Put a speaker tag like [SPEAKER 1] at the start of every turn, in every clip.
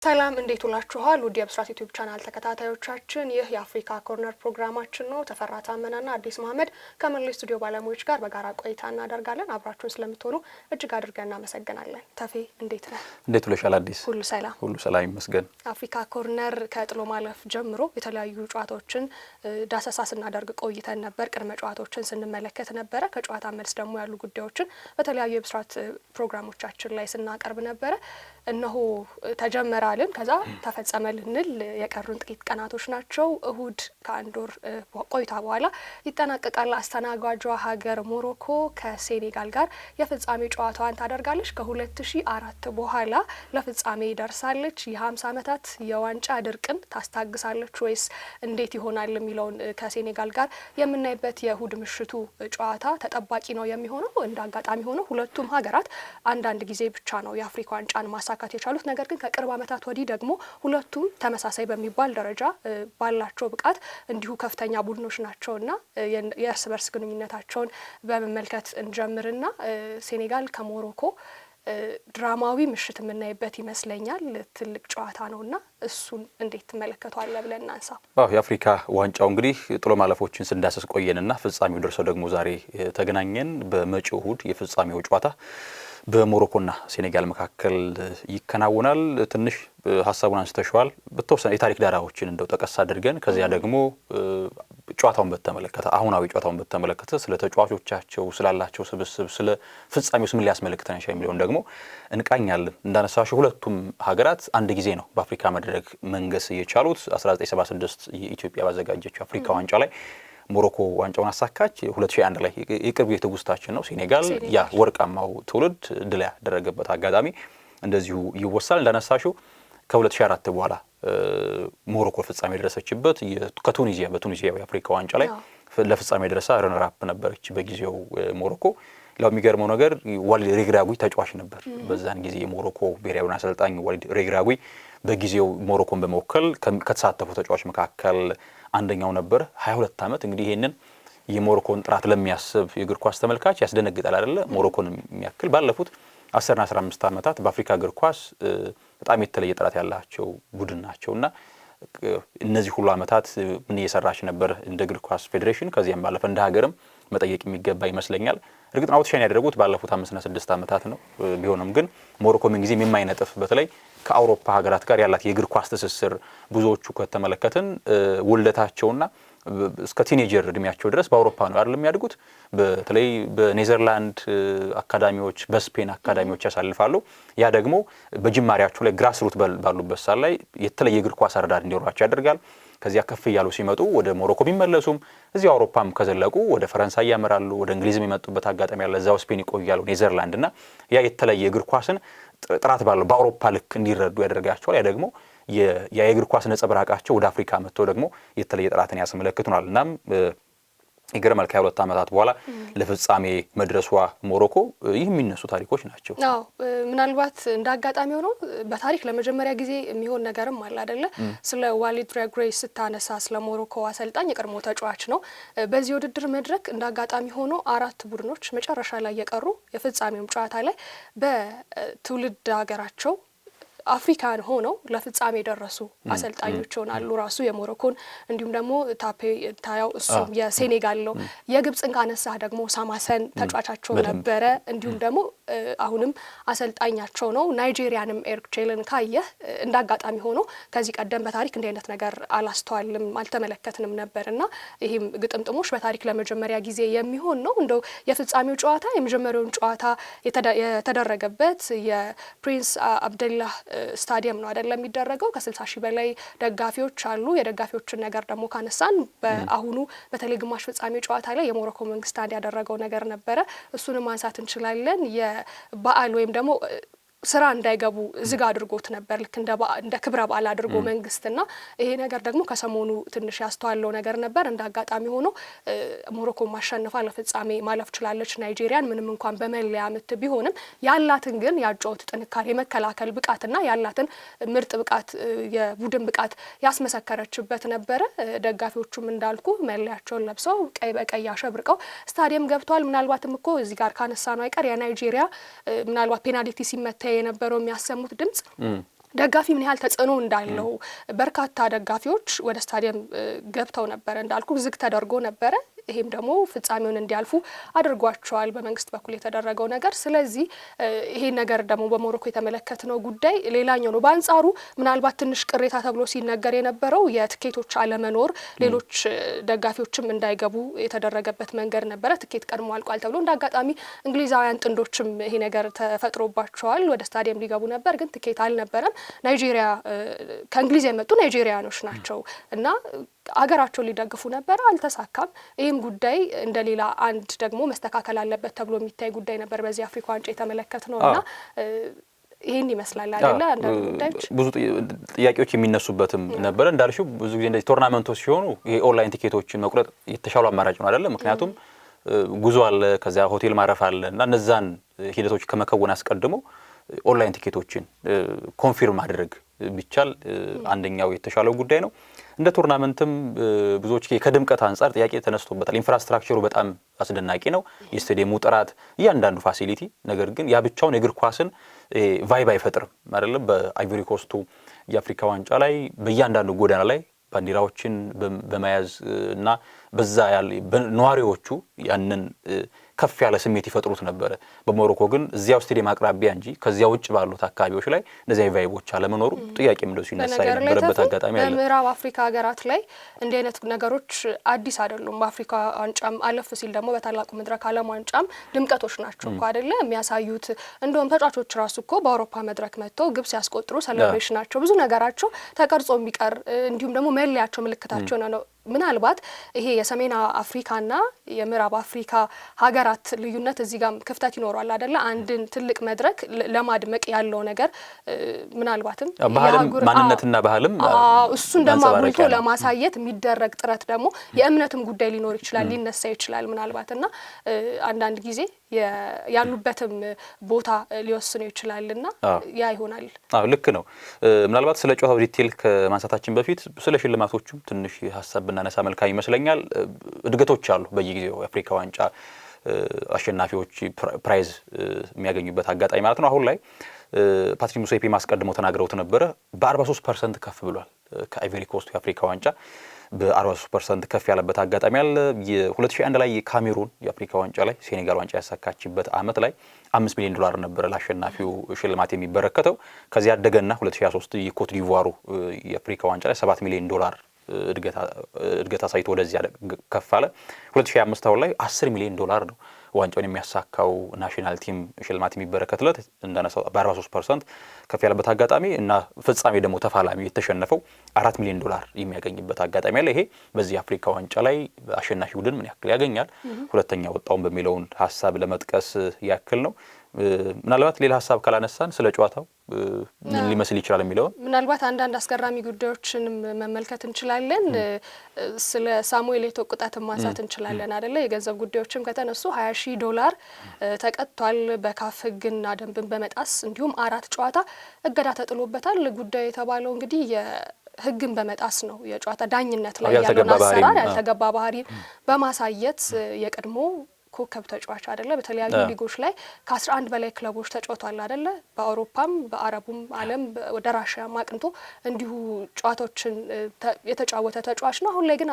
[SPEAKER 1] ሰላም እንዴት ውላችኋል? ውድ የብስራት ዩቲዩብ ቻናል ተከታታዮቻችን፣ ይህ የአፍሪካ ኮርነር ፕሮግራማችን ነው። ተፈራ ታመናና አዲስ መሐመድ ከመላው ስቱዲዮ ባለሙያዎች ጋር በጋራ ቆይታ እናደርጋለን። አብራችሁን ስለምትሆኑ እጅግ አድርገን እናመሰግናለን። ተፌ እንዴት ነህ?
[SPEAKER 2] እንዴት ውለሻል? አዲስ
[SPEAKER 1] ሁሉ ሰላም?
[SPEAKER 2] ሁሉ ሰላም ይመስገን።
[SPEAKER 1] አፍሪካ ኮርነር ከጥሎ ማለፍ ጀምሮ የተለያዩ ጨዋታዎችን ዳሰሳ ስናደርግ ቆይተን ነበር። ቅድመ ጨዋታዎችን ስንመለከት ነበረ። ከጨዋታ መልስ ደግሞ ያሉ ጉዳዮችን በተለያዩ የብስራት ፕሮግራሞቻችን ላይ ስናቀርብ ነበረ። እነሆ ተጀመራልን ከዛ ተፈጸመ ልንል የቀሩን ጥቂት ቀናቶች ናቸው። እሁድ ከአንድ ወር ቆይታ በኋላ ይጠናቀቃል። አስተናጋጇ ሀገር ሞሮኮ ከሴኔጋል ጋር የፍጻሜ ጨዋታዋን ታደርጋለች። ከ2004 በኋላ ለፍጻሜ ደርሳለች። የ50 ዓመታት የዋንጫ ድርቅን ታስታግሳለች ወይስ እንዴት ይሆናል የሚለውን ከሴኔጋል ጋር የምናይበት የእሁድ ምሽቱ ጨዋታ ተጠባቂ ነው የሚሆነው። እንደ አጋጣሚ ሆኖ ሁለቱም ሀገራት አንዳንድ ጊዜ ብቻ ነው የአፍሪካ ዋንጫን ማሳካት የቻሉት። ነገር ግን ከቅርብ ዓመታት ወዲህ ደግሞ ሁለቱም ተመሳሳይ በሚባል ደረጃ ባላቸው ብቃት እንዲሁ ከፍተኛ ቡድኖች ናቸውና የእርስ በርስ ግንኙነታቸውን በመመልከት እንጀምርና ሴኔጋል ከሞሮኮ ድራማዊ ምሽት የምናይበት ይመስለኛል። ትልቅ ጨዋታ ነውና እሱን እንዴት ትመለከቷለህ ብለን እናንሳ።
[SPEAKER 2] የአፍሪካ ዋንጫው እንግዲህ ጥሎ ማለፎችን ስንዳሰስ ቆየንና ፍጻሜው ደርሰው ደግሞ ዛሬ ተገናኘን። በመጪው እሁድ የፍጻሜው ጨዋታ በሞሮኮና ሴኔጋል መካከል ይከናወናል። ትንሽ ሀሳቡን አንስተሽዋል። በተወሰነ የታሪክ ዳራዎችን እንደው ጠቀስ አድርገን ከዚያ ደግሞ ጨዋታውን በተመለከተ አሁናዊ ጨዋታውን በተመለከተ ስለ ተጫዋቾቻቸው ስላላቸው ስብስብ ስለ ፍጻሜው ምን ሊያስመለክተን ይችላል የሚለውን ደግሞ እንቃኛለን። እንዳነሳሽው ሁለቱም ሀገራት አንድ ጊዜ ነው በአፍሪካ መድረክ መንገስ የቻሉት። 1976 የኢትዮጵያ ባዘጋጀችው አፍሪካ ዋንጫ ላይ ሞሮኮ ዋንጫውን አሳካች። 2001 ላይ የቅርብ የትውስታችን ነው። ሴኔጋል ያ ወርቃማው ትውልድ ድል ያደረገበት አጋጣሚ እንደዚሁ ይወሳል። እንዳነሳሽው ከ2004 በኋላ ሞሮኮ ፍጻሜ የደረሰችበት በቱኒዚያ የአፍሪካ ዋንጫ ላይ ለፍጻሜ ደረሳ ረነር አፕ ነበረች በጊዜው ሞሮኮ። ለው የሚገርመው ነገር ዋሊድ ሬግራጉይ ተጫዋች ነበር በዛን ጊዜ የሞሮኮ ብሔራዊ አሰልጣኝ ዋሊድ ሬግራጉይ በጊዜው ሞሮኮን በመወከል ከተሳተፉ ተጫዋች መካከል አንደኛው ነበር። 22 ዓመት እንግዲህ ይሄንን የሞሮኮን ጥራት ለሚያስብ የእግር ኳስ ተመልካች ያስደነግጣል አይደለ? ሞሮኮን የሚያክል ባለፉት 10 እና 15 ዓመታት በአፍሪካ እግር ኳስ በጣም የተለየ ጥራት ያላቸው ቡድን ናቸውና እነዚህ ሁሉ ዓመታት ምን እየሰራች ነበር እንደ እግር ኳስ ፌዴሬሽን ከዚያም ባለፈ እንደ ሀገርም መጠየቅ የሚገባ ይመስለኛል። እርግጥ ነው አውትሻይን ያደረጉት ባለፉት 5 እና 6 ዓመታት ነው። ቢሆንም ግን ሞሮኮ ምን ጊዜ የማይነጥፍ በተለይ ከአውሮፓ ሀገራት ጋር ያላት የእግር ኳስ ትስስር ብዙዎቹ ከተመለከትን ውልደታቸውና እስከ ቲኔጀር እድሜያቸው ድረስ በአውሮፓ ነው አይደል የሚያድጉት። በተለይ በኔዘርላንድ አካዳሚዎች በስፔን አካዳሚዎች ያሳልፋሉ። ያ ደግሞ በጅማሪያቸው ላይ ግራስሩት ባሉበት ሰዓት ላይ የተለየ እግር ኳስ አረዳድ እንዲኖራቸው ያደርጋል። ከዚያ ከፍ እያሉ ሲመጡ ወደ ሞሮኮ ቢመለሱም እዚያው አውሮፓም ከዘለቁ ወደ ፈረንሳይ ያመራሉ። ወደ እንግሊዝም የመጡበት አጋጣሚ ያለ እዛው ስፔን ይቆያሉ ኔዘርላንድ እና ያ የተለየ እግር ኳስን ጥራት ባለው በአውሮፓ ልክ እንዲረዱ ያደርጋቸዋል። ያ ደግሞ የእግር ኳስ ነጸብራቃቸው ወደ አፍሪካ መጥተው ደግሞ የተለየ ጥራትን ያስመለክቱናል። እናም ይገርማል ከ22 ዓመታት በኋላ ለፍጻሜ መድረሷ ሞሮኮ ይህ የሚነሱ ታሪኮች ናቸው።
[SPEAKER 1] ምናልባት እንደ አጋጣሚ ሆኖ በታሪክ ለመጀመሪያ ጊዜ የሚሆን ነገርም አለ አይደለ? ስለ ዋሊድ ሬግራጉይ ስታነሳ ስለ ሞሮኮ አሰልጣኝ የቀድሞ ተጫዋች ነው። በዚህ ውድድር መድረክ እንደ አጋጣሚ ሆኖ 4 ቡድኖች መጨረሻ ላይ የቀሩ የፍጻሜው ጨዋታ ላይ በትውልድ ሀገራቸው አፍሪካን ሆነው ለፍጻሜ የደረሱ አሰልጣኞች ሆናሉ። ራሱ የሞሮኮን እንዲሁም ደግሞ ታፔ ታያው እሱም የሴኔጋል ነው። የግብጽን ካነሳህ ደግሞ ሳማሰን ተጫዋቻቸው ነበረ። እንዲሁም ደግሞ አሁንም አሰልጣኛቸው ነው። ናይጄሪያንም ኤሪክ ቼልን ካየህ እንዳጋጣሚ ሆኖ ከዚህ ቀደም በታሪክ እንዲህ አይነት ነገር አላስተዋልም አልተመለከትንም ነበርና ይሄም ግጥምጥሞች በታሪክ ለመጀመሪያ ጊዜ የሚሆን ነው። እንደው የፍጻሜው ጨዋታ የመጀመሪያውን ጨዋታ የተደረገበት የፕሪንስ አብደላህ ስታዲየም ነው አይደለም የሚደረገው። ከ60 ሺህ በላይ ደጋፊዎች አሉ። የደጋፊዎችን ነገር ደግሞ ካነሳን በአሁኑ በተለይ ግማሽ ፍጻሜ ጨዋታ ላይ የሞሮኮ መንግስት አንድ ያደረገው ነገር ነበረ። እሱንም ማንሳት እንችላለን። የበዓል ወይም ደግሞ ስራ እንዳይገቡ ዝግ አድርጎት ነበር ልክ እንደ ክብረ በዓል አድርጎ መንግስትና ይሄ ነገር ደግሞ ከሰሞኑ ትንሽ ያስተዋለው ነገር ነበር። እንደ አጋጣሚ ሆኖ ሞሮኮ ማሸነፋ ለፍጻሜ ማለፍ ችላለች ናይጄሪያን ምንም እንኳን በመለያ ምት ቢሆንም ያላትን ግን ያጫውት ጥንካሬ መከላከል ብቃትና ያላትን ምርጥ ብቃት የቡድን ብቃት ያስመሰከረችበት ነበር። ደጋፊዎቹም እንዳልኩ መለያቸውን ለብሰው ቀይ በቀይ አሸብርቀው ስታዲየም ገብቷል። ምናልባትም እኮ እዚህ ጋር ካነሳ ነው አይቀር የናይጄሪያ ምናልባት ፔናልቲ ሲመታ የነበረው የሚያሰሙት ድምጽ ደጋፊ ምን ያህል ተጽዕኖ እንዳለው በርካታ ደጋፊዎች ወደ ስታዲየም ገብተው ነበር እንዳልኩ ዝግ ተደርጎ ነበር ይሄም ደግሞ ፍጻሜውን እንዲያልፉ አድርጓቸዋል በመንግስት በኩል የተደረገው ነገር ስለዚህ ይሄ ነገር ደግሞ በሞሮኮ የተመለከተው ጉዳይ ሌላኛው ነው በአንጻሩ ምናልባት ትንሽ ቅሬታ ተብሎ ሲነገር የነበረው የትኬቶች አለመኖር ሌሎች ደጋፊዎችም እንዳይገቡ የተደረገበት መንገድ ነበር ትኬት ቀድሞ አልቋል ተብሎ እንዳጋጣሚ እንግሊዛውያን ጥንዶችም ይሄ ነገር ተፈጥሮባቸዋል ወደ ስታዲየም ሊገቡ ነበር ግን ትኬት አልነበረም ናይጄሪያ ከእንግሊዝ የመጡ ናይጄሪያኖች ናቸው እና አገራቸው ሊደግፉ ነበር አልተሳካም ይሄም ጉዳይ እንደሌላ አንድ ደግሞ መስተካከል አለበት ተብሎ የሚታይ ጉዳይ ነበር በዚህ አፍሪካ ዋንጫ የተመለከተነውና ይሄን ይመስላል አይደለ አንዳንድ ጉዳዮች ብዙ
[SPEAKER 2] ጥያቄዎች የሚነሱበትም ነበር እንዳልሽው ብዙ ጊዜ እንደዚህ ቶርናመንቶች ሲሆኑ ይሄ ኦንላይን ቲኬቶችን መቁረጥ የተሻለ አማራጭ ነው አይደለ ምክንያቱም ጉዞ አለ ከዛ ሆቴል ማረፍ አለና እነዛን ሂደቶች ከመከወን አስቀድሞ ኦንላይን ቲኬቶችን ኮንፊርም ማድረግ ቢቻል አንደኛው የተሻለው ጉዳይ ነው እንደ ቶርናመንትም ብዙዎች ከድምቀት አንፃር ጥያቄ ተነስቶበታል ኢንፍራስትራክቸሩ በጣም አስደናቂ ነው የስታዲየሙ ጥራት ያንዳንዱ ፋሲሊቲ ነገር ግን ያ ብቻውን የእግር ኳስን ቫይብ አይፈጥርም አይደለም በአይቮሪ ኮስቱ የአፍሪካ ዋንጫ ላይ በእያንዳንዱ ጎዳና ላይ ባንዲራዎችን በመያዝ እና በዛ ያለ ነዋሪዎቹ ያንን ከፍ ያለ ስሜት ይፈጥሩት ነበር በሞሮኮ ግን እዚያው ስታዲየም አቅራቢያ እንጂ ከዚያው ውጭ ባሉት አካባቢዎች ላይ እነዚህ ቫይቦች አለመኖሩ ጥያቄም እንደው ሲነሳ የነበረበት አጋጣሚ አለ
[SPEAKER 1] በምዕራብ አፍሪካ ሀገራት ላይ እንዲህ አይነት ነገሮች አዲስ አይደሉም በአፍሪካ ዋንጫም አለፍ ሲል ደግሞ በታላቁ መድረክ ዓለም ዋንጫም ድምቀቶች ናቸው እኮ አይደለ የሚያሳዩት እንደውም ተጫዋቾች ራሱ እኮ በአውሮፓ መድረክ መጥተው ግብ ሲያስቆጥሩ ሴሌብሬሽን ናቸው ብዙ ነገራቸው ተቀርጾ የሚቀር እንዲሁም ደግሞ መለያቸው ምልክታቸው ነው ምናልባት ይሄ የሰሜን አፍሪካና የምዕራብ አፍሪካ ሀገራት ልዩነት እዚህ ጋር ክፍተት ይኖራል አይደለ አንድን ትልቅ መድረክ ለማድመቅ ያለው ነገር ምናልባትም
[SPEAKER 2] ማንነትና ባህልም
[SPEAKER 1] እሱን ደግሞ አጉልቶ ለማሳየት የሚደረግ ጥረት ደግሞ የእምነትም ጉዳይ ሊኖር ይችላል ሊነሳ ይችላል ምናልባትና አንዳንድ ጊዜ ያሉበትም ቦታ ሊወስኑ ይችላልና ያ ይሆናል
[SPEAKER 2] ልክ ነው ምናልባት ስለ ጨዋታው ዲቴል ከማንሳታችን በፊት ስለ ሽልማቶቹም ትንሽ ሐሳብ ብናነሳ መልካም ይመስለኛል እድገቶች አሉ በየጊዜው የአፍሪካ ዋንጫ አሸናፊዎች ፕራይዝ የሚያገኙበት አጋጣሚ ማለት ነው አሁን ላይ ፓትሪክ ሙሴፔ ማስቀድመው ተናግረውት ነበር በ43% ከፍ ብሏል ከአይቮሪ ኮስት የአፍሪካ ዋንጫ በ43% ከፍ ያለበት አጋጣሚ አለ የ2001 ላይ የካሜሩን የአፍሪካ ዋንጫ ላይ ሴኔጋል ዋንጫ ያሳካችበት አመት ላይ $5 ሚሊዮን ነበር ለአሸናፊው ሽልማት የሚበረከተው ከዚያ አደገና 2023 የኮት ዲቮሩ የአፍሪካ ዋንጫ ላይ $7 ሚሊዮን እድገት አሳይቶ ወደዚያ ከፍ አለ 2025 አሁን ላይ $10 ሚሊዮን ነው ዋንጫውን የሚያሳካው ናሽናል ቲም ሽልማት የሚበረከትለት እንደነሳው በ43% ከፍ ያለበት አጋጣሚ እና ፍጻሜ ደግሞ ተፋላሚ የተሸነፈው $4 ሚሊዮን የሚያገኝበት አጋጣሚ አለ ይሄ በዚህ አፍሪካ ዋንጫ ላይ አሸናፊ ቡድን ምን ያክል ያገኛል ሁለተኛ ወጣውን በሚለውን ሐሳብ ለመጥቀስ ያክል ነው ምናልባት ሌላ ሐሳብ ካላነሳን ስለ ጨዋታው ምን ሊመስል ይችላል የሚለው
[SPEAKER 1] ምናልባት አንዳንድ አስገራሚ ጉዳዮችን መመልከት እንችላለን ስለ ሳሙኤል ኤቶ ቁጣትን ማንሳት እንችላለን አይደለ የገንዘብ ጉዳዮችም ከተነሱ $20,000 ተቀጥቷል በካፍ ህግና ደንብን በመጣስ እንዲሁም 4 ጨዋታ እገዳ ተጥሎበታል ጉዳዩ የተባለው እንግዲህ ህግን በመጣስ ነው የጨዋታ ዳኝነት ላይ ያለው አሰራር ያልተገባ ባህሪ በማሳየት የቀድሞ ኮከብ ተጫዋች አይደለ በተለያዩ ሊጎች ላይ ከ11 በላይ ክለቦች ተጫውቷል አይደለ በአውሮፓም በአረቡም ዓለም ወደ ራሺያ ማቅንቶ እንዲሁ ጨዋታዎችን የተጫወተ ተጫዋች ነው አሁን ላይ ግን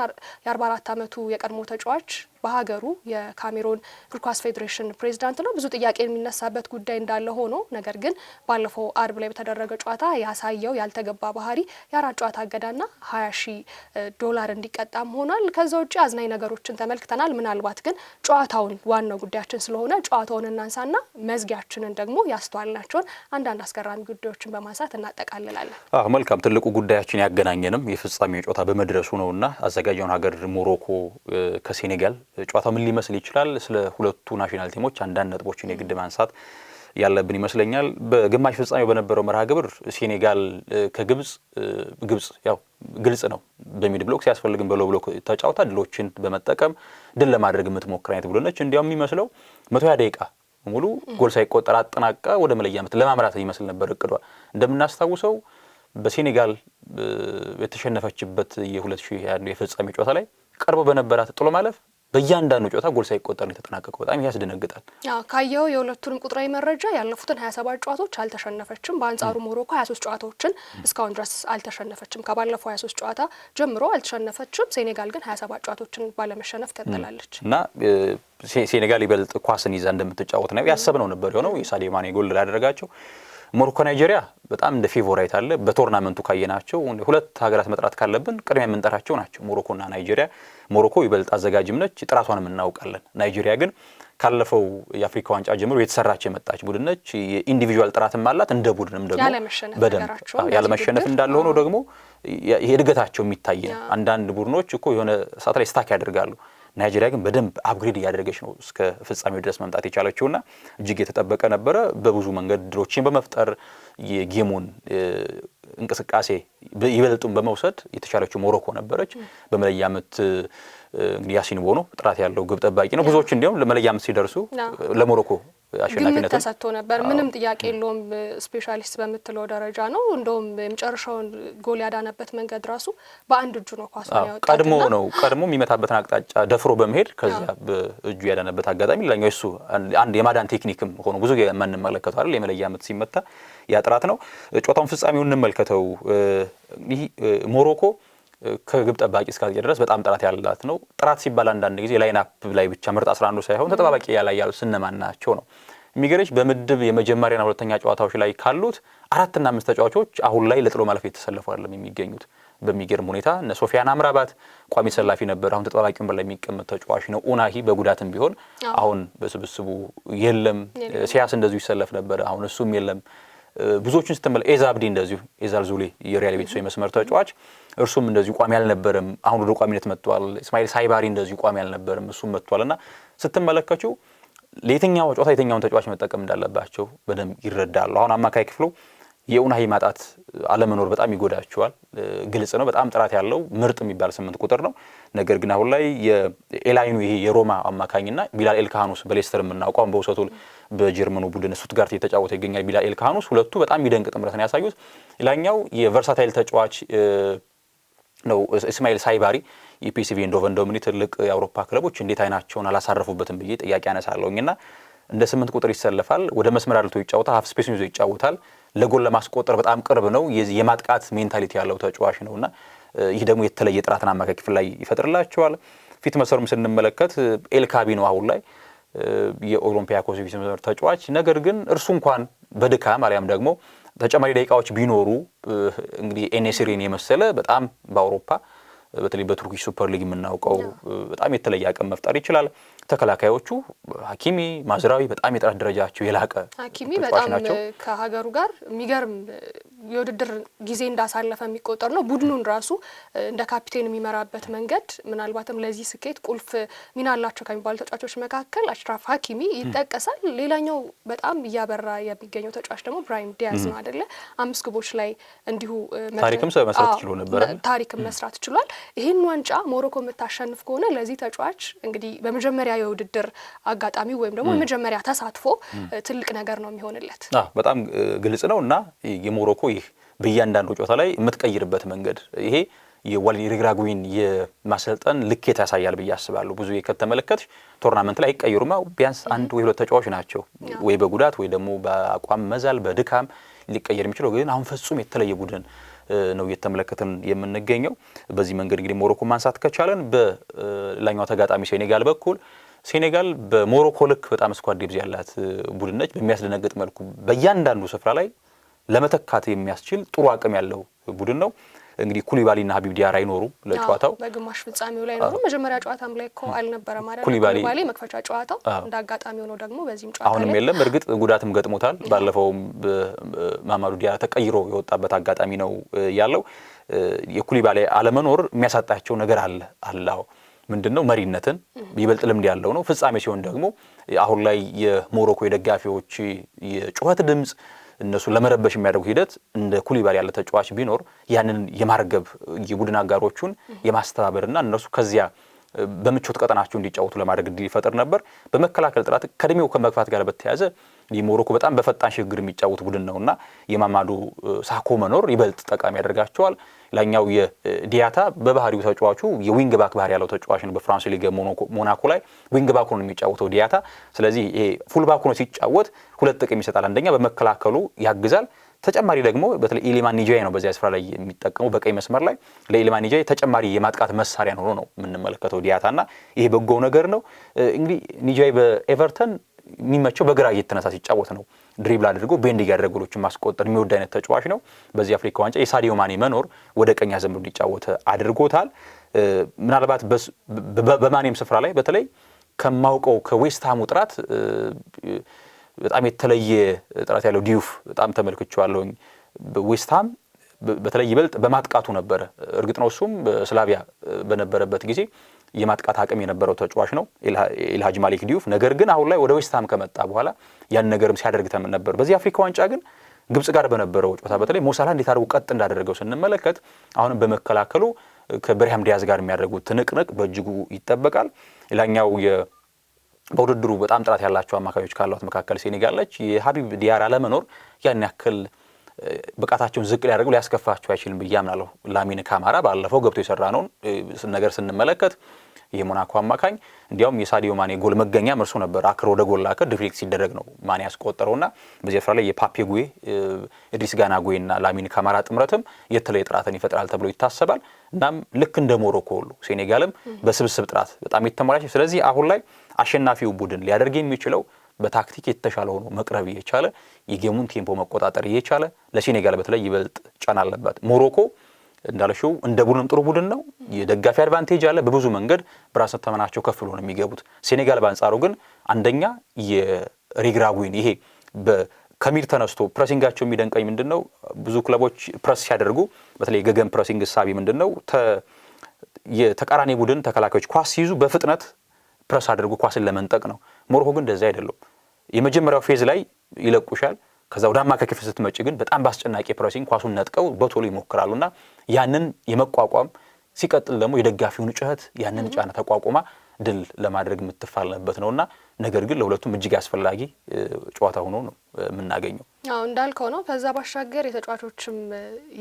[SPEAKER 1] የ44 አመቱ የቀድሞ ተጫዋች በሀገሩ የካሜሩን እግር ኳስ ፌዴሬሽን ፕሬዝዳንት ነው ብዙ ጥያቄ የሚነሳበት ጉዳይ እንዳለ ሆኖ ነገር ግን ባለፈው አርብ ላይ በተደረገ ጨዋታ ያሳየው ያልተገባ ባህሪ የ4 ጨዋታ አገዳና $20,000 እንዲቀጣም ሆኗል ከዛ ውጪ አዝናኝ ነገሮችን ተመልክተናል ምናልባት ግን ጨዋታውን ዋናው ጉዳያችን ስለሆነ ጨዋታውን እናንሳና መዝጊያችንን ደግሞ ያስተዋልናቸውን አንዳንድ አስገራሚ ጉዳዮችን በማንሳት እናጠቃልላለን
[SPEAKER 2] መልካም ትልቁ ጉዳያችን ያገናኘንም የፍጻሜው ጨዋታ በመድረሱ ነውና አዘጋጁን ሀገር ሞሮኮ ከሴኔጋል ጨዋታው ምን ሊመስል ይችላል ስለ ሁለቱ ናሽናል ቲሞች አንዳንድ ነጥቦችን የግድ ማንሳት ያለብን ይመስለኛል በግማሽ ፍጻሜው በነበረው መርሃ ግብር ሴኔጋል ከግብጽ ያው ግልጽ ነው በሚድ ብሎክ ሲያስፈልግም በሎ ብሎክ ተጫውታ ድሎችን በመጠቀም ድል ለማድረግ የምትሞክር አይነት ቡድነች እንዲያው የሚመስለው 120 ደቂቃ ሙሉ ጎል ሳይቆጠር አጠናቃ ወደ መለያ ምት ለማምራት ይመስል ነበር እቅዷ እንደምናስታውሰው በሴኔጋል የተሸነፈችበት የ2021 የፍጻሜ ጨዋታ ላይ ቀርቦ በነበራት ጥሎ ማለፍ በእያንዳንዱ ጨዋታ ጎል ሳይቆጠር ነው የተጠናቀቀው። በጣም ያስደነግጣል።
[SPEAKER 1] ካየው የሁለቱንም ቁጥራዊ መረጃ ያለፉትን 27 ጨዋታዎች አልተሸነፈችም። በአንጻሩ ሞሮኮ 23 ጨዋታዎችን እስካሁን ድረስ አልተሸነፈችም። ከባለፈው 23 ጨዋታ ጀምሮ አልተሸነፈችም። ሴኔጋል ግን 27 ጨዋታዎችን ባለመሸነፍ ቀጥላለች
[SPEAKER 2] እና ሴኔጋል ይበልጥ ኳስን ይዛ እንደምትጫወት ነው ያሰብነው ነበር የሆነው። የሳዲዮ ማኔ ጎል ላደረጋቸው ሞሮኮ ናይጄሪያ በጣም እንደ ፌቮራይት አለ። በቶርናመንቱ ካየናቸው ሁለት ሀገራት መጥራት ካለብን ቅድሚያ የምንጠራቸው ናቸው ሞሮኮና ናይጄሪያ። ሞሮኮ ይበልጥ አዘጋጅም ነች፣ ጥራቷንም እናውቃለን። ናይጄሪያ ግን ካለፈው የአፍሪካ ዋንጫ ጀምሮ የተሰራች የመጣች ቡድን ነች። የኢንዲቪጁዋል ጥራትም አላት፣ እንደ ቡድንም ደግሞ በደንብ ያለመሸነፍ እንዳለ ሆኖ ደግሞ የእድገታቸው የሚታይ ነው። አንዳንድ ቡድኖች እኮ የሆነ ሰዓት ላይ ስታክ ያደርጋሉ። ናይጄሪያ ግን በደንብ አፕግሬድ እያደረገች ነው እስከ ፍጻሜው ድረስ መምጣት የቻለችውና እጅግ የተጠበቀ ነበረ። በብዙ መንገድ ድሮችን በመፍጠር የጌሙን እንቅስቃሴ ይበልጡን በመውሰድ የተቻለችው ሞሮኮ ነበረች። በመለያ ምት እንግዲህ ያሲን ቦኖ ጥራት ያለው ግብ ጠባቂ ነው። ብዙዎች እንዲያውም ለመለያ ምት ሲደርሱ ለሞሮኮ አሸናፊነት
[SPEAKER 1] ተሰጥቶ ነበር። ምንም ጥያቄ የለውም። ስፔሻሊስት በምትለው ደረጃ ነው። እንደውም የመጨረሻውን ጎል ያዳነበት መንገድ ራሱ በአንድ እጁ ነው ኳሱን ያወጣው።
[SPEAKER 2] ቀድሞ የሚመታበትን አቅጣጫ ደፍሮ በመሄድ ከዚያ በእጁ ያዳነበት አጋጣሚ ሌላኛው እሱ አንድ የማዳን ቴክኒክም ሆኖ ብዙ የምንመለከተው አይደል። የመለያ ምት ሲመታ ያ ጥራት ነው። ጨዋታውን ፍጻሜውን እንመልከተው። ይህ ሞሮኮ ከግብ ጠባቂ እስከ ድረስ በጣም ጥራት ያላት ነው። ጥራት ሲባል አንዳንድ ጊዜ ላይን አፕ ላይ ብቻ ምርጥ 11 ሳይሆን ተጠባባቂ ያላያሉ ስነማናቸው ነው የሚገርምሽ። በምድብ የመጀመሪያና ሁለተኛ ጨዋታዎች ላይ ካሉት 4 እና 5 ተጫዋቾች አሁን ላይ ለጥሎ ማለፍ የተሰለፉ አይደለም የሚገኙት። በሚገርም ሁኔታ እነ ሶፊያን አምራባት ቋሚ ሰላፊ ነበር፣ አሁን ተጠባባቂ ወንበር ላይ የሚቀመጥ ተጫዋች ነው። ኡናሂ በጉዳትም ቢሆን አሁን በስብስቡ የለም። ሲያስ እንደዚሁ ይሰለፍ ነበር፣ አሁን እሱም የለም። ብዙዎችን ስትመለከት ኤዛብዲ እንደዚሁ ኤዛልዙሌ የሪያል ቤቲስ የመስመር ተጫዋች እርሱም እንደዚሁ ቋሚ አልነበረም፣ አሁን ወደ ቋሚነት መጥቷል። እስማኤል ሳይባሪ እንደዚሁ ቋሚ አልነበረም፣ እሱም መጥቷልና ስትመለከቱ ለየትኛው ጨዋታ የትኛውን ተጫዋች መጠቀም እንዳለባቸው በደንብ ይረዳሉ። አሁን አማካይ ክፍሉ የኡናሂ ማጣት አለመኖር በጣም ይጎዳቸዋል። ግልጽ ነው። በጣም ጥራት ያለው ምርጥ የሚባል 8 ቁጥር ነው። ነገር ግን አሁን ላይ የኤላይኑ ይሄ የሮማ አማካኝና ቢላል ኤልካሃኑስ በሌስተር የምናውቀው በውሰቱ በጀርመኑ ቡድን ስቱትጋርት የተጫወተ ይገኛል። ቢላል ኤልካሃኑስ ሁለቱ በጣም የሚደንቅ ጥምረትን ያሳዩት። ሌላኛው የቨርሳታይል ተጫዋች ነው እስማኤል ሳይባሪ የፒኤስቪ ኢንዶቨን ዶሚኒ ትልቅ የአውሮፓ ክለቦች እንዴት አይናቸውን አላሳረፉበትም ብዬ ጥያቄ ያነሳለሁኝና እንደ 8 ቁጥር ይሰለፋል። ወደ መስመር አልቶ ይጫወታል። ሀፍ ስፔስን ይዞ ይጫወታል። ለጎል ለማስቆጠር በጣም ቅርብ ነው። የማጥቃት ሜንታሊቲ ያለው ተጫዋች ነውና ይህ ደግሞ የተለየ ጥራትን አማካይ ክፍል ላይ ይፈጥርላቸዋል። ፊት መስመሩም ስንመለከት ኤልካቢ ነው አሁን ላይ የኦሎምፒያኮስ ፊት መስመር ተጫዋች። ነገር ግን እርሱ እንኳን በድካም አሊያም ደግሞ ተጨማሪ ደቂቃዎች ቢኖሩ እንግዲህ ኤኔሲሪን የመሰለ በጣም በአውሮፓ በተለይ በቱርኪሽ ሱፐር ሊግ የምናውቀው በጣም የተለየ አቅም መፍጠር ይችላል። ተከላካዮቹ ሀኪሚ፣ ማዝራዊ በጣም የጥራት ደረጃቸው የላቀ
[SPEAKER 1] ሀኪሚ በጣም ከሀገሩ ጋር የሚገርም የውድድር ጊዜ እንዳሳለፈ የሚቆጠር ነው። ቡድኑን ራሱ እንደ ካፒቴን የሚመራበት መንገድ ምናልባትም ለዚህ ስኬት ቁልፍ ሚና አላቸው ከሚባሉ ተጫዋቾች መካከል አሽራፍ ሀኪሚ ይጠቀሳል። ሌላኛው በጣም እያበራ የሚገኘው ተጫዋች ደግሞ ብራሂም ዲያዝ ነው አይደለ? 5 ግቦች ላይ እንዲሁ
[SPEAKER 2] ታሪክም መስራት ችሎ ነበር።
[SPEAKER 1] ታሪክም መስራት ችሏል። ይህን ዋንጫ ሞሮኮ የምታሸንፍ ከሆነ ለዚህ ተጫዋች እንግዲህ በመጀመሪያ የውድድር አጋጣሚ ወይም ደግሞ የመጀመሪያ ተሳትፎ ትልቅ ነገር ነው የሚሆንለት።
[SPEAKER 2] በጣም ግልጽ ነው እና የሞሮኮ ይህ በእያንዳንዱ ጨዋታ ላይ የምትቀይርበት መንገድ ይሄ የዋሊድ ሪግራጉዊን የማሰልጠን ልኬት ያሳያል ብዬ አስባለሁ። ብዙ ከተመለከትሽ ቶርናመንት ላይ አይቀይሩም። ቢያንስ 1 ወይ 2 ተጫዋቾች ናቸው ወይ በጉዳት ወይ ደግሞ በአቋም መዛል በድካም ሊቀየር የሚችለው። ግን አሁን ፍጹም የተለየ ቡድን ነው እየተመለከትን የምንገኘው። በዚህ መንገድ እንግዲህ ሞሮኮ ማንሳት ከቻለን በላኛው ተጋጣሚ ሴኔጋል በኩል ሴኔጋል በሞሮኮ ልክ በጣም ስኳድ ዴፕዝ ያላት ቡድን ነች። በሚያስደነግጥ መልኩ በእያንዳንዱ ስፍራ ላይ ለመተካት የሚያስችል ጥሩ አቅም ያለው ቡድን ነው። እንግዲህ ኩሊባሊና ሀቢብ ዲያራ አይኖሩ ለጨዋታው
[SPEAKER 1] በግማሽ ፍጻሜው ላይ ነው። መጀመሪያ ጨዋታም ላይ እኮ አልነበረ ማለት ነው። ኩሊባሊ መክፈቻ ጨዋታው እንዳጋጣሚ ሆኖ ደግሞ በዚህም ጨዋታ
[SPEAKER 2] አሁንም የለም። እርግጥ ጉዳትም ገጥሞታል። ባለፈውም ማማዱ ዲያራ ተቀይሮ የወጣበት አጋጣሚ ነው ያለው። የኩሊባሊ አለመኖር የሚያሳጣቸው ነገር አለ። ምንድነው? መሪነትን ይበልጥ ልምድ ያለው ነው። ፍጻሜ ሲሆን ደግሞ አሁን ላይ የሞሮኮ የደጋፊዎች የጩኸት ድምጽ እነሱ ለመረበሽ የሚያደርጉት ሂደት እንደ ኩሊባሊ ያለ ተጫዋች ቢኖር ያንን የማርገብ የቡድን አጋሮቹን የማስተባበርና እነሱ ከዚያ በምቾት ቀጠናቸው እንዲጫወቱ ለማድረግ እድል ይፈጥር ነበር። በመከላከል ጥራት ከእድሜው ከመግፋት ጋር በተያያዘ ሞሮኮ በጣም በፈጣን ሽግግር የሚጫወት ቡድን ነውና የማማዱ ሳኮ መኖር ይበልጥ ጠቃሚ ያደርጋቸዋል። ላኛው የዲያታ በባህሪው ተጫዋቹ የዊንግ ባክ ባህሪ ያለው ተጫዋች ነው። በፍራንስ ሊግ ሞናኮ ላይ ዊንግ ባክ ነው የሚጫወተው ዲያታ። ስለዚህ ይሄ ፉል ባክ ነው ሲጫወት ሁለት ጥቅም ይሰጣል። አንደኛ በመከላከሉ ያግዛል። ተጨማሪ ደግሞ በተለይ ኢሊማን ኒጃይ ነው በዚያ ስፍራ ላይ የሚጠቀመው በቀይ መስመር ላይ ለኢሊማን ኒጃይ ተጨማሪ የማጥቃት መሳሪያ ሆኖ ነው የምንመለከተው ዲያታና ይሄ በጎው ነገር ነው። እንግዲህ ኒጃይ በኤቨርተን የሚመቸው በግራ እየተነሳ ሲጫወት ነው። ድሪብል አድርጎ ቤንድ ያደረገ ጎሎችን ማስቆጠር የሚወድ አይነት ተጫዋች ነው። በዚህ አፍሪካ ዋንጫ የሳዲዮ ማኔ መኖር ወደ ቀኝ አዘምሮ እንዲጫወት አድርጎታል። ምናልባት በማኔም ስፍራ ላይ በተለይ ከማውቀው ከዌስትሃሙ ጥራት በጣም የተለየ ጥራት ያለው ዲዩፍ በጣም ተመልክቼዋለሁኝ። ዌስትሃም በተለይ ይበልጥ በማጥቃቱ ነበረ። እርግጥ ነው እሱም በስላቪያ በነበረበት ጊዜ የማጥቃት አቅም የነበረው ተጫዋች ነው ኢልሃጅ ማሊክ ዲዩፍ። ነገር ግን አሁን ላይ ወደ ዌስትሃም ከመጣ በኋላ ያን ነገርም ሲያደርግ ነበር። በዚህ አፍሪካ ዋንጫ ግን ግብጽ ጋር በነበረው ጨዋታ በተለይ ሞሳላ እንዴት አድርጎ ቀጥ እንዳደረገው ስንመለከት አሁንም በመከላከሉ ከብርሃም ዲያዝ ጋር የሚያደርጉት ትንቅንቅ በእጅጉ ይጠበቃል። ሌላኛው በውድድሩ በጣም ጥራት ያላቸው አማካዮች ካሏት መካከል ሴኔጋል ነች። የሀቢብ ዲያር አለመኖር ያን ያክል ብቃታቸውን ዝቅ ሊያደርጉ ሊያስከፋቸው አይችልም ብዬ አምናለሁ። ላሚን ካማራ ባለፈው ገብቶ የሰራነውን ነገር ስንመለከት የሞናኮ አማካኝ እንዲያውም የሳዲዮ ማኔ ጎል መገኛ እርሱ ነበር። አክሮ ወደ ጎል ላከ ዲፍሌክት ሲደረግ ነው ማኔ ያስቆጠረውና በዚህ ስፍራ ላይ የፓፔ ጉዌ ኢድሪስ ጋና ጉዌና ላሚን ካማራ ጥምረትም የተለየ ጥራትን ይፈጥራል ተብሎ ይታሰባል። እናም ልክ እንደ ሞሮኮ ሁሉ ሴኔጋልም በስብስብ ጥራት በጣም የተሟላች። ስለዚህ አሁን ላይ አሸናፊው ቡድን ሊያደርግ የሚችለው በታክቲክ የተሻለ ሆኖ መቅረብ እየቻለ የጌሙን ቴምፖ መቆጣጠር እየቻለ ለሴኔጋል በተለይ ይበልጥ ጫና አለበት። ሞሮኮ እንዳልሽው እንደ ቡድን ጥሩ ቡድን ነው። የደጋፊ አድቫንቴጅ አለ። በብዙ መንገድ በራስ ተመናቸው ከፍ ብሎ ነው የሚገቡት። ሴኔጋል በአንጻሩ ግን አንደኛ የሪግራጉን ይሄ ከሚር ተነስቶ ፕሬሲንጋቸው የሚደንቀኝ ምንድነው ብዙ ክለቦች ፕሬስ ሲያደርጉ በተለይ ገገን ፕሬሲንግ ሳቢ ምንድነው የተቃራኒ ቡድን ተከላካዮች ኳስ ሲይዙ በፍጥነት ፕሬስ አድርጎ ኳስን ለመንጠቅ ነው። ሞሮኮ ግን እንደዛ አይደለም። የመጀመሪያው ፌዝ ላይ ይለቁሻል። ከዛ ወደ አማካይ ክፍል ስትመጪ ግን በጣም ባስጨናቂ ፕሬሲንግ ኳሱን ነጥቀው በቶሎ ይሞክራሉና ያንን የመቋቋም ሲቀጥል ደግሞ የደጋፊውን ጩኸት ያንን ጫና ተቋቁማ ድል ለማድረግ የምትፋለምበት ነውና ነገር ግን ለሁለቱም እጅግ አስፈላጊ ጨዋታ ሆኖ ነው የምናገኘው።
[SPEAKER 1] አዎ እንዳልከው ነው። ከዛ ባሻገር የተጫዋቾችም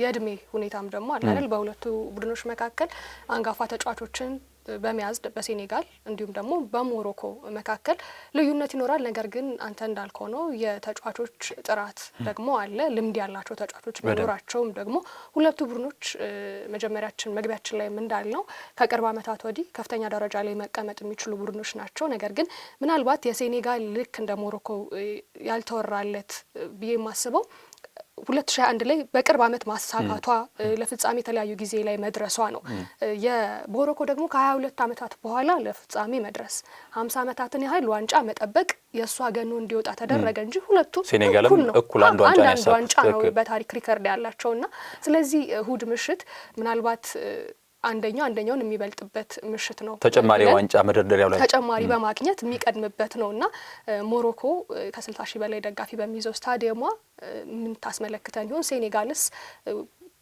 [SPEAKER 1] የእድሜ ሁኔታም ደግሞ አለ አይደል? በሁለቱ ቡድኖች መካከል አንጋፋ ተጫዋቾችን በመያዝ በሴኔጋል እንዲሁም ደግሞ በሞሮኮ መካከል ልዩነት ይኖራል። ነገር ግን አንተ እንዳልከው ነው የተጫዋቾች ጥራት ደግሞ አለ። ልምድ ያላቸው ተጫዋቾች መኖራቸውም ደግሞ ሁለቱ ቡድኖች መግቢያችን ላይ እንዳልነው ከቅርብ ዓመታት ወዲህ ከፍተኛ ደረጃ ላይ መቀመጥ የሚችሉ ቡድኖች ናቸው። ነገር ግን ምናልባት የሴኔጋል ልክ እንደ ሞሮኮ ያልተወራለት ብዬ የማስበው 2021 ላይ በቅርብ ዓመት ማሳካቷ ለፍጻሜ የተለያዩ ጊዜ ላይ መድረሷ ነው። የሞሮኮ ደግሞ ከ22 ዓመታት በኋላ ለፍጻሜ መድረስ 50 ዓመታትን ያህል ዋንጫ መጠበቅ የእሷ ገኖ እንዲወጣ ተደረገ እንጂ ሁለቱ
[SPEAKER 2] ሴኔጋልም እኩል አንድ ዋንጫ
[SPEAKER 1] ነው በታሪክ ሪከርድ ያላቸውና ስለዚህ እሁድ ምሽት ምናልባት አንደኛውን የሚበልጥበት ምሽት ነው።
[SPEAKER 2] ተጨማሪ ዋንጫ መደርደሪያው ላይ ተጨማሪ
[SPEAKER 1] በማግኘት የሚቀድምበት ነውና ሞሮኮ ከ60 ሺህ በላይ ደጋፊ በሚይዘው ስታዲየሟ ምን ታስመለክተን ይሆን? ሴኔጋልስ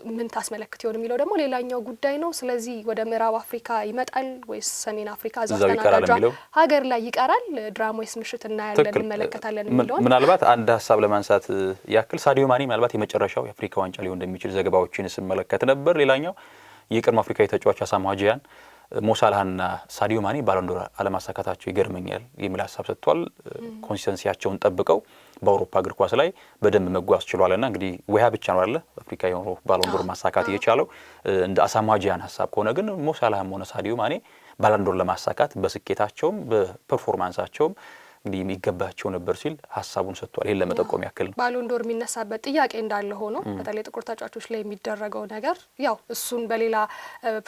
[SPEAKER 1] ምን ታስመለክት ይሆን የሚለው ደግሞ ሌላኛው ጉዳይ ነው። ስለዚህ ወደ ምዕራብ አፍሪካ ይመጣል ወይስ ሰሜን አፍሪካ አስተናጋጇ ሀገር ላይ ይቀራል? ድራማ ወይስ ምሽት እናያለን እንመለከታለን የሚለው
[SPEAKER 2] ምናልባት አንድ ሀሳብ ለማንሳት ያክል ሳዲዮ ማኔ ምናልባት የመጨረሻው የአፍሪካ ዋንጫ ሊሆን እንደሚችል ዘገባዎችን ስመለከት ነበር። ሌላኛው የቀድሞ አፍሪካዊ ተጫዋች አሳሞah ጂያን ሞሳላህና ሳዲዮ ማኔ ባሎንዶር አለማሳካታቸው ይገርመኛል የሚል ሀሳብ ሰጥቷል። ኮንሲስተንሲያቸውን ጠብቀው በአውሮፓ እግር ኳስ ላይ በደንብ መጓዝ ችሏልና እንግዲህ ወያ ብቻ ነው አይደል አፍሪካ የሆነው ባሎንዶር ማሳካት የቻለው። እንደ አሳሞah ጂያን ሀሳብ ከሆነ ግን ሞሳላህም ሆነ ሳዲዮ ማኔ ባሎንዶር ለማሳካት በስኬታቸውም በፐርፎርማንሳቸውም እንግዲህ የሚገባቸው ነበር ሲል ሀሳቡን ሰጥቷል። ይሄን ለመጠቆም ያክል ነው።
[SPEAKER 1] ባሎንዶር የሚነሳበት ጥያቄ እንዳለ ሆኖ በተለይ ጥቁር ተጫዋቾች ላይ የሚደረገው ነገር ያው እሱን በሌላ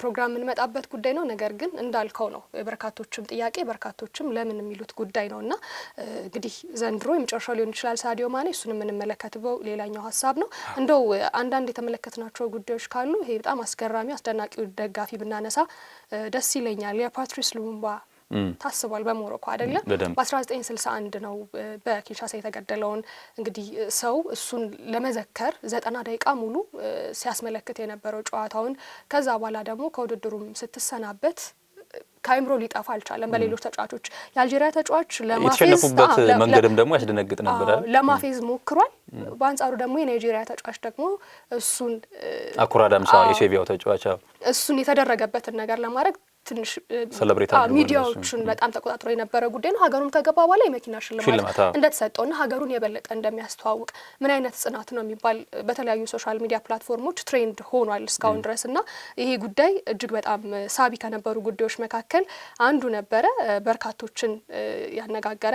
[SPEAKER 1] ፕሮግራም የምንመጣበት ጉዳይ ነው። ነገር ግን እንዳልከው ነው በርካቶችም ጥያቄ በርካቶችም ለምን የሚሉት ጉዳይ ነውና እንግዲህ ዘንድሮ የመጨረሻው ሊሆን ይችላል ሳዲዮ ማኔ። እሱን የምንመለከተው ሌላኛው ሀሳብ ነው። እንደው አንዳንድ የተመለከትናቸው ጉዳዮች ካሉ ይሄ በጣም አስገራሚ አስደናቂው ደጋፊ ብናነሳ ደስ ይለኛል። የፓትሪስ ሉሙምባ ታስቧል በሞሮኮ አይደለም በ1961 ነው በኪንሻሳ የተገደለውን እንግዲህ ሰው እሱን ለመዘከር 90 ደቂቃ ሙሉ ሲያስመለክት የነበረው ጨዋታውን ከዛ በኋላ ደግሞ ከውድድሩም ስትሰናበት ከአይምሮ ሊጠፋ አልቻለም። በሌሎች ተጫዋቾች የአልጄሪያ ተጫዋች ለማፌዝ
[SPEAKER 2] የተሸነፉበት መንገድም ደግሞ ያስደነግጥ ነበር
[SPEAKER 1] ለማፌዝ ሞክሯል። በአንጻሩ ደግሞ የናይጄሪያ ተጫዋች ደግሞ እሱን
[SPEAKER 2] አኩራዳምሳ የሴቪያው ተጫዋች
[SPEAKER 1] እሱን የተደረገበትን ነገር ለማድረግ ትንሽ ሚዲያዎችን በጣም ተቆጣጥሮ የነበረ ጉዳይ ነው። ሀገሩን ከገባ በኋላ የመኪና ሽልማት እንደተሰጠውና ሀገሩን የበለጠ እንደሚያስተዋውቅ ምን አይነት ጽናት ነው የሚባል በተለያዩ ሶሻል ሚዲያ ፕላትፎርሞች ትሬንድ ሆኗል እስካሁን ድረስና ይሄ ጉዳይ እጅግ በጣም ሳቢ ከነበሩ ጉዳዮች መካከል አንዱ ነበረ። በርካቶችን ያነጋገረ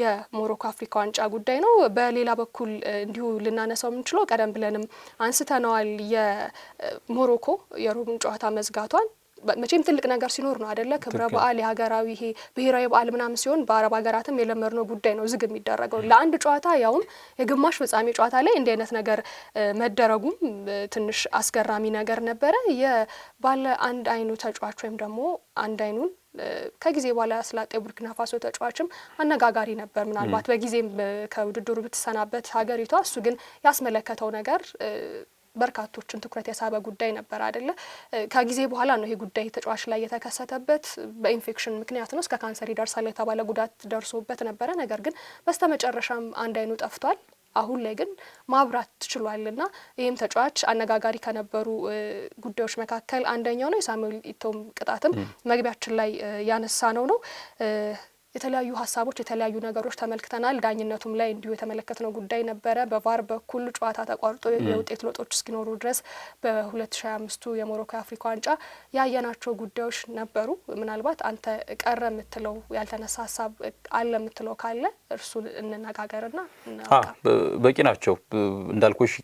[SPEAKER 1] የሞሮኮ አፍሪካ ዋንጫ ጉዳይ ነው። በሌላ በኩል እንዲሁ ልናነሳው የምንችለው ቀደም ብለንም አንስተነዋል፣ የሞሮኮ የሩቡን ጨዋታ መዝጋቷን መቼም ትልቅ ነገር ሲኖር ነው አይደለ? ክብረ በዓል የሀገራዊ ይሄ ብሔራዊ በዓል ምናምን ሲሆን በአረብ ሀገራትም የለመድነው ጉዳይ ነው ዝግ የሚደረገው ለአንድ ጨዋታ ያውም የግማሽ ፍጻሜ ጨዋታ ላይ እንዲህ አይነት ነገር መደረጉም ትንሽ አስገራሚ ነገር ነበረ። የባለ አንድ አይኑ ተጫዋች ወይም ደግሞ አንድ አይኑን ከጊዜ በኋላ ያስላጠ ቡርኪና ፋሶ ተጫዋችም አነጋጋሪ ነበር። ምናልባት በጊዜም ከውድድሩ ብትሰናበት ሀገሪቷ እሱ ግን ያስመለከተው ነገር በርካቶችን ትኩረት የሳበ ጉዳይ ነበር አይደለ? ከጊዜ በኋላ ነው ይሄ ጉዳይ ተጫዋች ላይ የተከሰተበት። በኢንፌክሽን ምክንያት ነው እስከ ካንሰር ይደርሳል የተባለ ጉዳት ደርሶበት ነበረ። ነገር ግን በስተመጨረሻም አንድ አይኑ ጠፍቷል። አሁን ላይ ግን ማብራት ችሏልና ይህም ተጫዋች አነጋጋሪ ከነበሩ ጉዳዮች መካከል አንደኛው ነው። የሳሙኤል ኢቶም ቅጣትም መግቢያችን ላይ ያነሳ ነው። የተለያዩ ሀሳቦች የተለያዩ ነገሮች ተመልክተናል። ዳኝነቱም ላይ እንዲሁ የተመለከትነው ጉዳይ ነበረ። በቫር በኩል ጨዋታ ተቋርጦ የውጤት ለውጦች እስኪኖሩ ድረስ በ2025 የሞሮኮ የአፍሪካ ዋንጫ ያየናቸው ጉዳዮች ነበሩ። ምናልባት አንተ ቀረ የምትለው ያልተነሳ ሀሳብ አለ የምትለው ካለ እርሱን እንነጋገርና
[SPEAKER 2] በቂ ናቸው። እንዳልኩሽ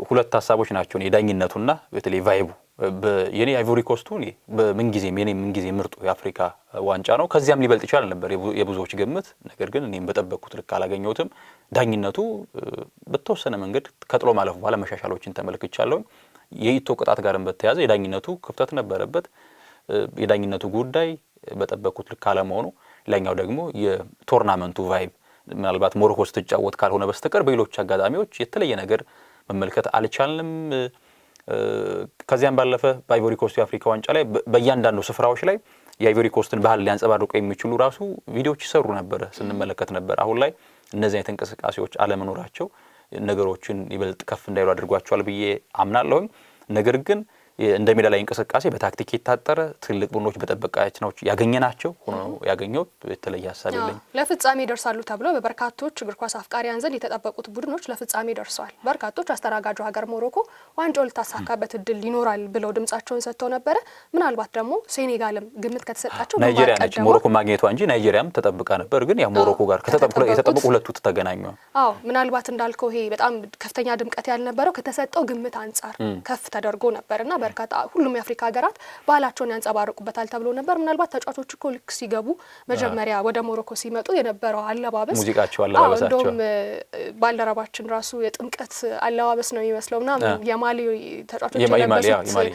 [SPEAKER 2] ሁለት ሀሳቦች ናቸው። የዳኝነቱና በተለይ ቫይቡ የኔ አይቮሪ ኮስቱ በምንጊዜም የኔ ምንጊዜ ምርጡ የአፍሪካ ዋንጫ ነው። ከዚያም ሊበልጥ ይችላል ነበር የብዙዎች ግምት። ነገር ግን እኔም በጠበቅኩት ልክ አላገኘሁትም። ዳኝነቱ በተወሰነ መንገድ ከጥሎ ማለፉ በኋላ መሻሻሎችን ተመልክቻለሁ። የኢቶ ቅጣት ጋርም በተያያዘ የዳኝነቱ ክፍተት ነበረበት። የዳኝነቱ ጉዳይ በጠበቅኩት ልክ አለመሆኑ፣ ሌላኛው ደግሞ የቶርናመንቱ ቫይብ ምናልባት ሞሮኮ ስትጫወት ካልሆነ በስተቀር በሌሎች አጋጣሚዎች የተለየ ነገር መመልከት አልቻልንም። ከዚያም ባለፈ በአይቮሪ ኮስት የአፍሪካ ዋንጫ ላይ በእያንዳንዱ ስፍራዎች ላይ የአይቮሪ ኮስትን ባህል ሊያንጸባርቁ የሚችሉ ራሱ ቪዲዮዎች ይሰሩ ነበር፣ ስንመለከት ነበር። አሁን ላይ እነዚህ አይነት እንቅስቃሴዎች አለመኖራቸው ነገሮችን ይበልጥ ከፍ እንዳይሉ አድርጓቸዋል ብዬ አምናለሁኝ። ነገር ግን እንደ ሜዳ ላይ እንቅስቃሴ በታክቲክ የታጠረ ትልቅ ቡድኖች በጠበቃቸው ያገኘናቸው ሆኖ ያገኘው የተለየ ሀሳብ የለኝም።
[SPEAKER 1] ለፍጻሜ ይደርሳሉ ተብሎ በበርካቶች እግር ኳስ አፍቃሪያን ዘንድ የተጠበቁት ቡድኖች ለፍጻሜ ደርሰዋል። በርካቶች አስተናጋጁ ሀገር ሞሮኮ ዋንጫው ልታሳካበት እድል ይኖራል ብለው ድምጻቸውን ሰጥተው ነበረ። ምናልባት ደግሞ ሴኔጋልም ግምት ከተሰጣቸው
[SPEAKER 2] ናይጄሪያ ነች ሞሮኮ ማግኘቷ እንጂ ናይጄሪያም ተጠብቃ ነበር። ግን ያ ሞሮኮ ጋር ከተጠበቁ ሁለቱ ተገናኙ።
[SPEAKER 1] ምናልባት እንዳልከው ይሄ በጣም ከፍተኛ ድምቀት ያልነበረው ከተሰጠው ግምት አንጻር ከፍ ተደርጎ ነበርና በርካታ ሁሉም የአፍሪካ ሀገራት ባህላቸውን ያንጸባርቁበታል ተብሎ ነበር። ምናልባት ተጫዋቾች እኮ ልክ ሲገቡ መጀመሪያ ወደ ሞሮኮ ሲመጡ የነበረው አለባበስ
[SPEAKER 2] ሙዚቃቸው አለባበሳቸው
[SPEAKER 1] እንደውም ባልደረባችን ራሱ የጥምቀት አለባበስ ነው የሚመስለው ምናምን የማሊ ተጫዋቾች የለበሱት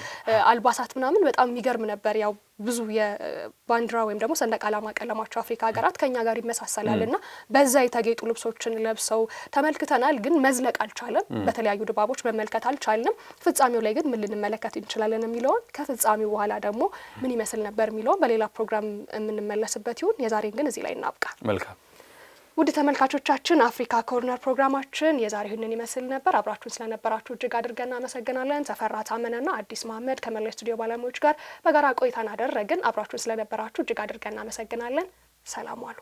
[SPEAKER 1] አልባሳት ምናምን በጣም የሚገርም ነበር። ያው ብዙ የባንዲራ ወይም ደግሞ ሰንደቅ ዓላማ ቀለማቸው አፍሪካ ሀገራት ከኛ ጋር ይመሳሰላልና በዛ የተጌጡ ልብሶችን ለብሰው ተመልክተናል። ግን መዝለቅ አልቻለም። በተለያዩ ድባቦች መመልከት አልቻልንም። ፍጻሜው ላይ ግን ምን ልንመለከት እንችላለን የሚለውን ከፍጻሜው በኋላ ደግሞ ምን ይመስል ነበር የሚለውን በሌላ ፕሮግራም የምንመለስበት ይሁን። የዛሬን ግን እዚህ ላይ እናብቃ።
[SPEAKER 2] መልካም
[SPEAKER 1] ውድ ተመልካቾቻችን አፍሪካ ኮርነር ፕሮግራማችን የዛሬው ይህንን ይመስል ነበር። አብራችሁን ስለነበራችሁ እጅግ አድርገን እናመሰግናለን። ተፈራ ታመነና አዲስ መሐመድ ከመላው ስቱዲዮ ባለሙያዎች ጋር በጋራ ቆይታን አደረግን። አብራችሁን ስለነበራችሁ እጅግ አድርገን እናመሰግናለን። ሰላም ዋሉ።